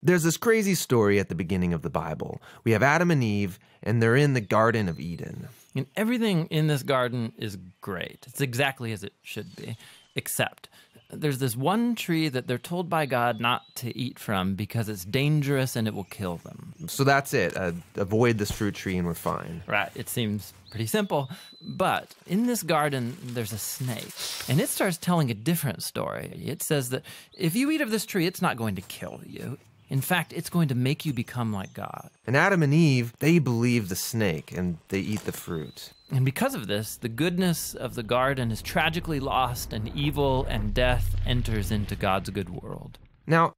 There's this crazy story at the beginning of the Bible. We have Adam and Eve, and they're in the Garden of Eden. And everything in this garden is great. It's exactly as it should be, except there's this one tree that they're told by God not to eat from because it's dangerous and it will kill them. So that's it. Avoid this fruit tree and we're fine. Right. It seems pretty simple. But in this garden, there's a snake. And it starts telling a different story. It says that if you eat of this tree, it's not going to kill you. In fact, it's going to make you become like God. And Adam and Eve, they believe the snake and they eat the fruit. And because of this, the goodness of the garden is tragically lost and evil and death enters into God's good world. Now,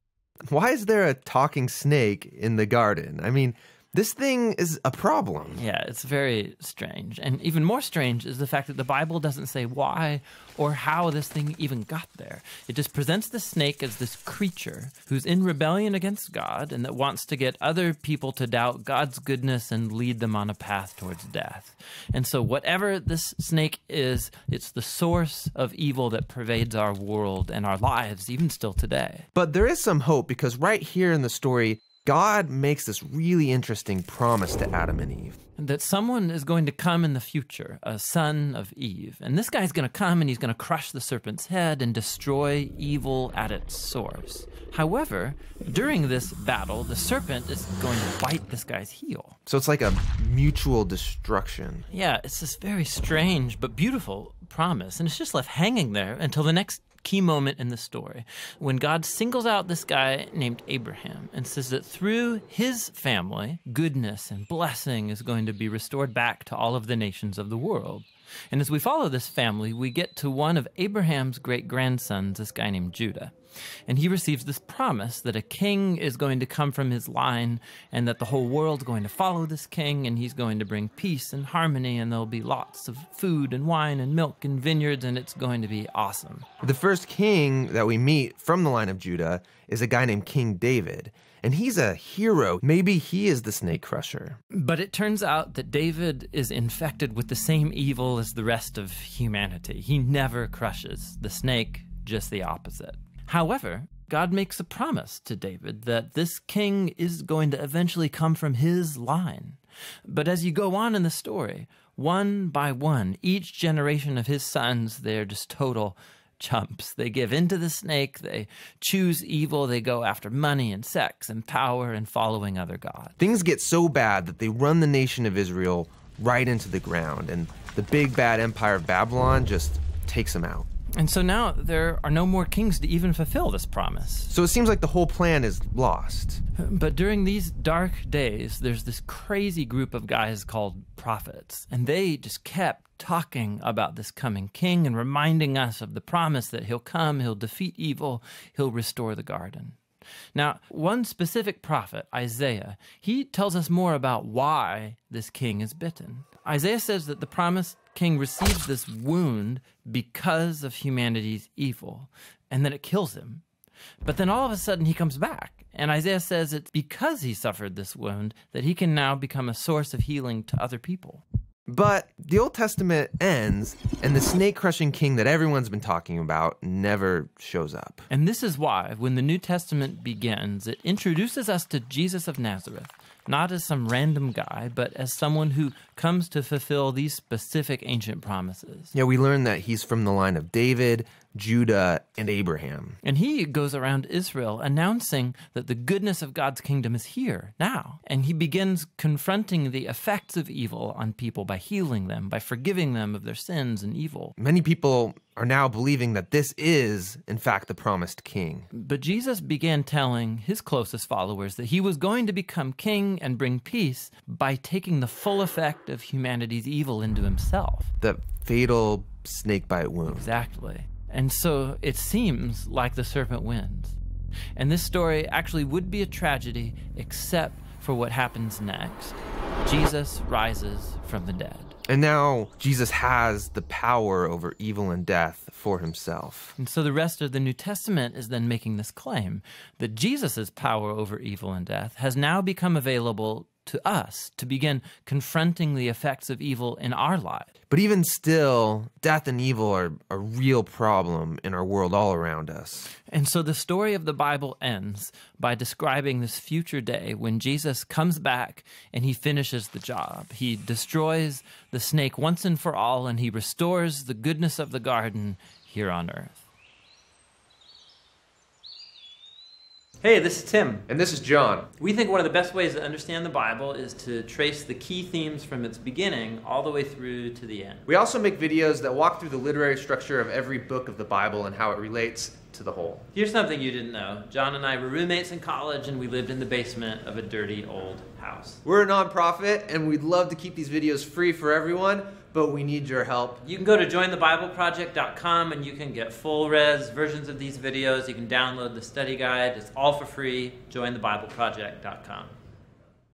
why is there a talking snake in the garden? I mean, this thing is a problem. Yeah, it's very strange. And even more strange is the fact that the Bible doesn't say why or how this thing even got there. It just presents the snake as this creature who's in rebellion against God and that wants to get other people to doubt God's goodness and lead them on a path towards death. And so whatever this snake is, it's the source of evil that pervades our world and our lives, even still today. But there is some hope because right here in the story, God makes this really interesting promise to Adam and Eve. That someone is going to come in the future, a son of Eve. And this guy's going to come and he's going to crush the serpent's head and destroy evil at its source. However, during this battle, the serpent is going to bite this guy's heel. So it's like a mutual destruction. Yeah, it's this very strange but beautiful promise. And it's just left hanging there until the next key moment in the story when God singles out this guy named Abraham and says that through his family, goodness and blessing is going to be restored back to all of the nations of the world. And as we follow this family, we get to one of Abraham's great-grandsons, this guy named Judah. And he receives this promise that a king is going to come from his line and that the whole world's going to follow this king and he's going to bring peace and harmony and there'll be lots of food and wine and milk and vineyards and it's going to be awesome. The first king that we meet from the line of Judah is a guy named King David. And he's a hero. Maybe he is the snake crusher. But it turns out that David is infected with the same evil as the rest of humanity. He never crushes the snake, just the opposite. However, God makes a promise to David that this king is going to eventually come from his line. But as you go on in the story, one by one, each generation of his sons, they're just total chumps. They give in to the snake, they choose evil, they go after money and sex and power and following other gods. Things get so bad that they run the nation of Israel right into the ground, and the big bad empire of Babylon just takes them out. And so now there are no more kings to even fulfill this promise. So it seems like the whole plan is lost. But during these dark days, there's this crazy group of guys called prophets, and they just kept talking about this coming king and reminding us of the promise that he'll come, he'll defeat evil, he'll restore the garden. Now, one specific prophet, Isaiah, he tells us more about why this king is bitten. Isaiah says that the promised king receives this wound because of humanity's evil, and that it kills him. But then all of a sudden he comes back, and Isaiah says it's because he suffered this wound that he can now become a source of healing to other people. But the Old Testament ends, and the snake-crushing king that everyone's been talking about never shows up. And this is why, when the New Testament begins, it introduces us to Jesus of Nazareth, not as some random guy, but as someone who comes to fulfill these specific ancient promises. Yeah, we learn that he's from the line of David, Judah, and Abraham. And he goes around Israel announcing that the goodness of God's kingdom is here, now. And he begins confronting the effects of evil on people by healing them, by forgiving them of their sins and evil. Many people are now believing that this is, in fact, the promised king. But Jesus began telling his closest followers that he was going to become king and bring peace by taking the full effect of humanity's evil into himself. The fatal snakebite wound. Exactly. And so it seems like the serpent wins. And this story actually would be a tragedy except for what happens next. Jesus rises from the dead. And now Jesus has the power over evil and death for himself. And so the rest of the New Testament is then making this claim that Jesus' power over evil and death has now become available to us to begin confronting the effects of evil in our lives. But even still, death and evil are a real problem in our world all around us. And so the story of the Bible ends by describing this future day when Jesus comes back and he finishes the job. He destroys the snake once and for all, and he restores the goodness of the garden here on earth. Hey, this is Tim. And this is John. We think one of the best ways to understand the Bible is to trace the key themes from its beginning all the way through to the end. We also make videos that walk through the literary structure of every book of the Bible and how it relates to the whole. Here's something you didn't know. John and I were roommates in college, and we lived in the basement of a dirty old house. We're a nonprofit, and we'd love to keep these videos free for everyone, but we need your help. You can go to jointhebibleproject.com and you can get full-res versions of these videos. You can download the study guide. It's all for free. jointhebibleproject.com.